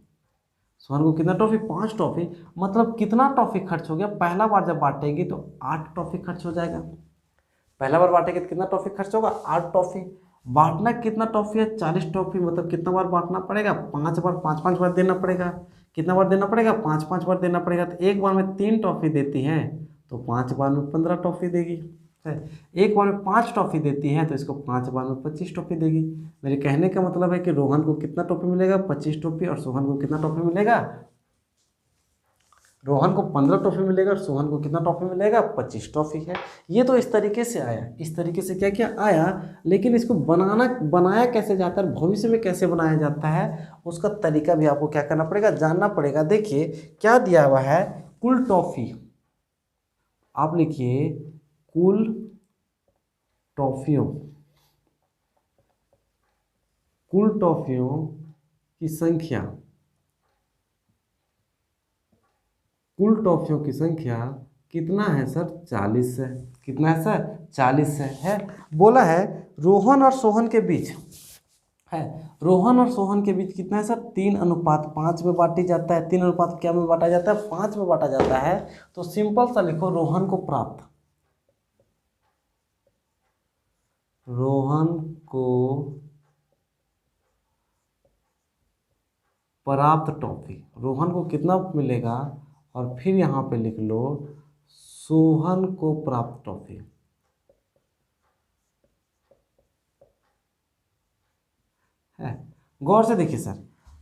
सोहन को कितना टॉफी, 5 टॉफी। मतलब कितना टॉफी खर्च हो गया, पहला बार जब बांटेगी तो 8 टॉफी खर्च हो जाएगा। पहला बार बांटेगी तो कितना टॉफी खर्च होगा, 8 टॉफी। बांटना कितना टॉफी है, 40 टॉफी। मतलब कितना बार बांटना पड़ेगा, 5 बार, 5-5 बार देना पड़ेगा। कितना बार देना पड़ेगा, 5-5 बार देना पड़ेगा। तो एक बार में 3 टॉफी देती हैं तो 5 बार में 15 टॉफी देगी। है, एक बार में 5 टॉफी देती हैं तो इसको 5 बार में 25 टॉफी देगी। मेरे कहने का मतलब है कि रोहन को कितना टॉफी मिलेगा, 25 टॉफी, और सोहन को कितना टॉफी मिलेगा, रोहन को 15 टॉफी मिलेगा और सोहन को कितना टॉफी मिलेगा, 25 टॉफी है। ये तो इस तरीके से आया, इस तरीके से क्या क्या आया। लेकिन इसको बनाया कैसे जाता है, भविष्य में कैसे बनाया जाता है, उसका तरीका भी आपको क्या करना पड़ेगा, जानना पड़ेगा। देखिए क्या दिया हुआ है, कुल टॉफी, आप लिखिए कुल टॉफियों, कुल टॉफियों की संख्या, कुल टॉफियों की संख्या कितना है सर, 40 है। कितना है सर, 40 है। बोला है रोहन और सोहन के बीच है, रोहन और सोहन के बीच कितना है सर, 3:5 में बांटी जाता है। 3 क्या में बांटा जाता है, 5 में बांटा जाता है। तो सिंपल सा लिखो, रोहन को प्राप्त, रोहन को प्राप्त टॉफी, रोहन को कितना मिलेगा, और फिर यहाँ पे लिख लो सोहन को प्राप्त टॉफी। है, गौर से देखिए सर,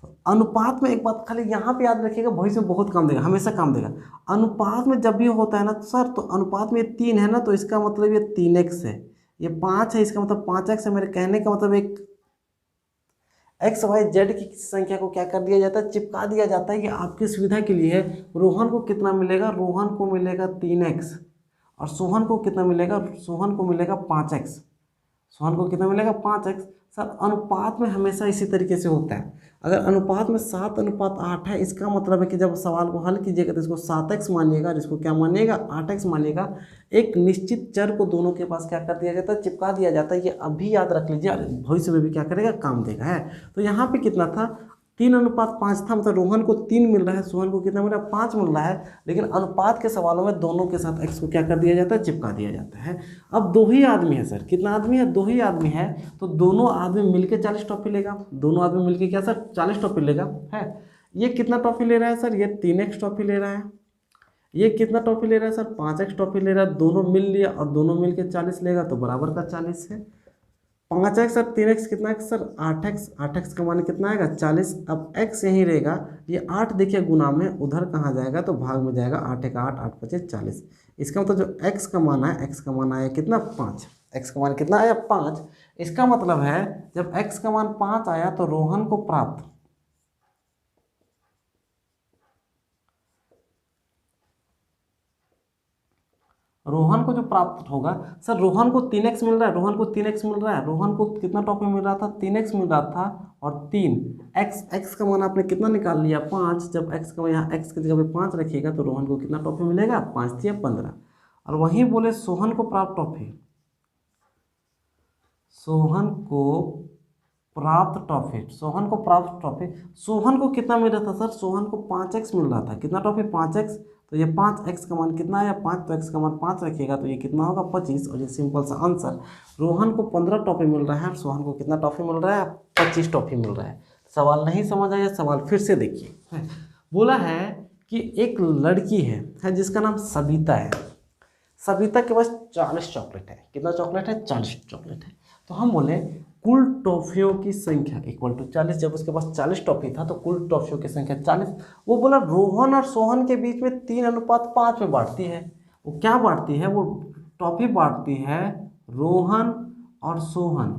तो अनुपात में एक बात खाली यहाँ पे याद रखिएगा, भविष्य में बहुत काम देगा, हमेशा काम देगा। अनुपात में जब भी होता है ना तो सर, तो अनुपात में ये 3 है ना, तो इसका मतलब ये 3x है, ये 5 है, इसका मतलब 5x है। मेरे कहने का मतलब एक एक्स वाई जेड की संख्या को क्या कर दिया जाता है, चिपका दिया जाता है। ये आपकी सुविधा के लिए है। रोहन को कितना मिलेगा, रोहन को मिलेगा 3x, और सोहन को कितना मिलेगा, सोहन को मिलेगा 5x। सोहन को कितना मिलेगा, 5x। सर अनुपात में हमेशा इसी तरीके से होता है। अगर अनुपात में 7:8 है, इसका मतलब है कि जब सवाल को हल कीजिएगा तो इसको 7x मानिएगा और इसको क्या मानिएगा, 8x मानिएगा। एक निश्चित चर को दोनों के पास क्या कर दिया जाता है, चिपका दिया जाता है। ये अभी याद रख लीजिए, भविष्य में भी क्या करेगा, काम देगा। है, तो यहाँ पे कितना था, 3:5 था। मतलब रोहन को 3 मिल रहा है, सोहन को कितना मिल रहा है, 5 मिल रहा है। लेकिन अनुपात के सवालों में दोनों के साथ x को क्या कर दिया जाता है, चिपका दिया जाता है। अब 2 ही आदमी है सर, कितना आदमी है, 2 ही आदमी है। तो दोनों आदमी मिलके 40 टॉफी लेगा, दोनों आदमी मिलके क्या सर, 40 टॉफी लेगा। है, ये कितना टॉफी ले रहा है सर, ये 3x टॉफी ले रहा है। ये कितना टॉफी ले रहा है सर, 5x टॉफी ले रहा है। दोनों मिल लिया और दोनों मिलके 40 लेगा, तो बराबर का 40 है। 5x और 3x कितना है सर, 8x। 8x का मान कितना आएगा, 40। अब x यहीं रहेगा, ये 8 देखिए गुना में, उधर कहाँ जाएगा तो भाग में जाएगा। 8 1 8, 8 5 40। इसका मतलब जो x का मान है, x का मान आया कितना, 5। x का मान कितना आया, 5। इसका मतलब है जब x का मान 5 आया तो रोहन को प्राप्त, रोहन को जो प्राप्त होगा सर, रोहन को 3x मिल रहा है, रोहन को 3x मिल रहा है। रोहन को कितना टॉफी मिल रहा था, 3x मिल रहा था, और 3x का मान आपने कितना निकाल लिया, 5। जब x का यहाँ x की जगह पे 5 रखिएगा तो रोहन को कितना टॉफी मिलेगा, 5 दिया 15। और वहीं बोले सोहन को प्राप्त टॉफी, सोहन को प्राप्त टॉफी, सोहन को प्राप्त टॉफी। सोहन को कितना मिल रहा था सर, सोहन को 5x मिल रहा था। कितना टॉफी, 5x। तो ये 5x का मान कितना आया, 5। तो x का मान 5 रखिएगा तो ये कितना होगा, 25। और ये सिंपल सा आंसर, रोहन को 15 टॉफी मिल रहा है और सोहन को कितना टॉफी मिल रहा है, 25 टॉफी मिल रहा है। सवाल नहीं समझ आया, सवाल फिर से देखिए। बोला है कि एक लड़की है जिसका नाम सविता है। सविता के पास 40 चॉकलेट है। कितना चॉकलेट है, 40 चॉकलेट है। तो हम बोले कुल टॉफियों की संख्या इक्वल टू 40। जब उसके पास 40 टॉफी था तो कुल टॉफियों की संख्या 40। वो बोला रोहन और सोहन के बीच में 3:5 में बांटती है। वो क्या बांटती है, वो टॉफी बांटती है रोहन और सोहन,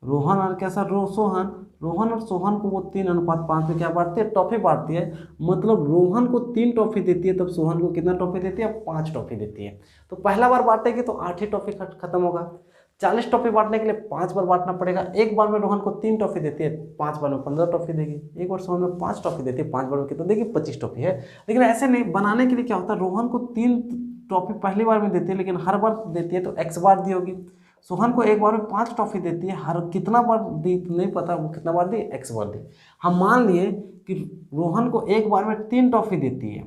रोहन और क्या सर, सोहन। रोहन और सोहन को वो 3:5 में क्या बांटती है, टॉफी बांटती है। मतलब रोहन को 3 टॉफी देती है, तब सोहन को कितना टॉफी देती है, 5 टॉफी देती है। तो पहला बार बांटेगी तो 8 ही टॉफी खत्म होगा। 40 टॉफी बांटने के लिए 5 बार बांटना पड़ेगा। एक बार में रोहन को 3 टॉफी देती है, 5 बार में 15 टॉफी देगी। एक बार सोहन में 5 टॉफी देती है, 5 बार में कितना देगी, 25 टॉफी है। लेकिन ऐसे नहीं, बनाने के लिए क्या होता है, रोहन को 3 टॉफी पहली बार में देती है, लेकिन हर बार देती है तो x बार दी होगी। सोहन को एक बार में 5 टॉफी देती है, हर कितना बार दी नहीं पता, वो कितना बार दी, x बार दी। हम मान लिए कि रोहन को एक बार में 3 टॉफी देती है,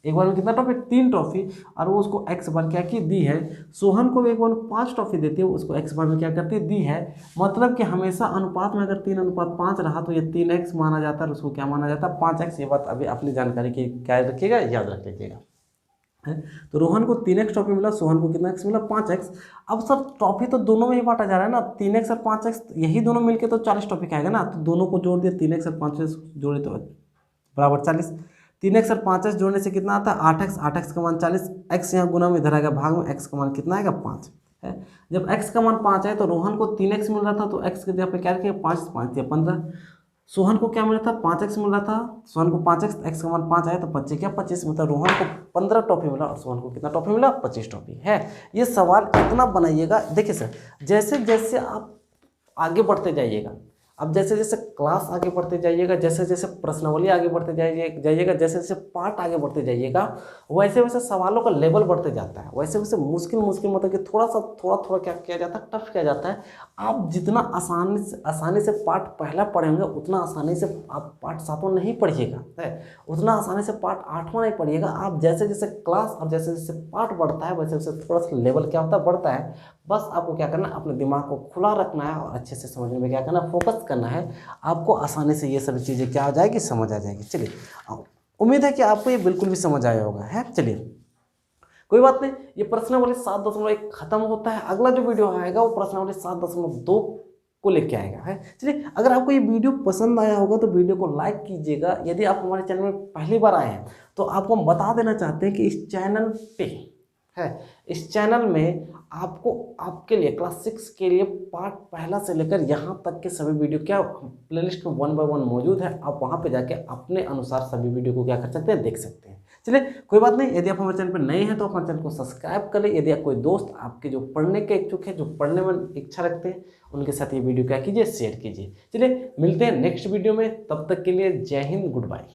एक बार में कितना टॉफी, 3 टॉफी, और वो उसको x बार क्या की दी है। सोहन को एक बार में 5 टॉफी देती है, उसको x बार में क्या करती है, दी है। मतलब कि हमेशा अनुपात में अगर 3:5 रहा तो ये 3x माना जाता है, उसको क्या माना जाता है, 5x। ये बात अभी अपनी जानकारी की क्या रखिएगा, याद रख लीजिएगा। है तो रोहन को 3x टॉफी मिला, सोहन को कितना x मिला, 5x। अब सर टॉफी तो दोनों में ही बांटा जा रहा है ना, 3x और 5x, यही दोनों मिलके तो 40 टॉफी खाएगा ना, तो दोनों को जोड़ दिया, 3x और 5x जोड़े तो बराबर 40। 3x और 5x जोड़ने से कितना आता है, 8x, 8x का मान 40, x यहाँ गुना में इधर आएगा भाग में, x का मान कितना आएगा, 5 है। जब x का मान 5 है तो रोहन को 3x मिल रहा था, तो x के जगह पे क्या रखेगा, 5, 5 या 15। सोहन को क्या मिल रहा था, 5x मिल रहा था, सोहन को 5x, x का मान 5 आया तो 25 क्या 25, मतलब रोहन को 15 टॉफी मिला और सोहन को कितना टॉफी मिला, 25 टॉफी है। ये सवाल इतना बनाइएगा। देखिए सर, जैसे जैसे आप आगे बढ़ते जाइएगा, अब जैसे जैसे क्लास आगे बढ़ते जाइएगा, जैसे जैसे प्रश्नावली आगे बढ़ते जाइएगा, जैसे जैसे पार्ट आगे बढ़ते जाइएगा, वैसे वैसे सवालों का लेवल बढ़ते जाता है, वैसे वैसे मुश्किल मुश्किल मतलब कि थोड़ा क्या किया जाता है, टफ किया जाता है। आप जितना आसानी से पार्ट पहला पढ़ेंगे, उतना आसानी से आप पार्ट 7वां नहीं पढ़िएगा, है उतना आसानी से पार्ट 8वां नहीं पढ़िएगा। आप जैसे जैसे क्लास और जैसे जैसे पार्ट बढ़ता है, वैसे वैसे थोड़ा सा लेवल क्या होता है, बढ़ता है। बस आपको क्या करना है, अपने दिमाग को खुला रखना है और अच्छे से समझने में क्या करना है, फोकस करना है। आपको आसानी से ये सभी चीज़ें क्या हो जाएगी, समझ आ जाएगी। चलिए, उम्मीद है कि आपको ये बिल्कुल भी समझ आया होगा, है। चलिए कोई बात नहीं, ये प्रश्नावली 7.1 खत्म होता है। अगला जो वीडियो आएगा वो प्रश्नावली 7.2 को लेके आएगा, है। चलिए, अगर आपको ये वीडियो पसंद आया होगा तो वीडियो को लाइक कीजिएगा। यदि आप हमारे चैनल में पहली बार आए हैं तो आपको हम बता देना चाहते हैं कि इस चैनल पे, है, इस चैनल में आपको आपके लिए क्लास 6 के लिए पार्ट पहला से लेकर यहाँ तक के सभी वीडियो क्या प्लेलिस्ट में 1 by 1 मौजूद है। आप वहाँ पे जाके अपने अनुसार सभी वीडियो को क्या कर सकते हैं, देख सकते हैं। चलिए कोई बात नहीं, यदि आप हमारे चैनल पर नए हैं तो हमारे चैनल को सब्सक्राइब कर लें। यदि आप कोई दोस्त आपके जो पढ़ने के इच्छुक है, जो पढ़ने में इच्छा रखते हैं, उनके साथ ये वीडियो क्या कीजिए, शेयर कीजिए। चलिए मिलते हैं नेक्स्ट वीडियो में, तब तक के लिए जय हिंद, गुड बाय।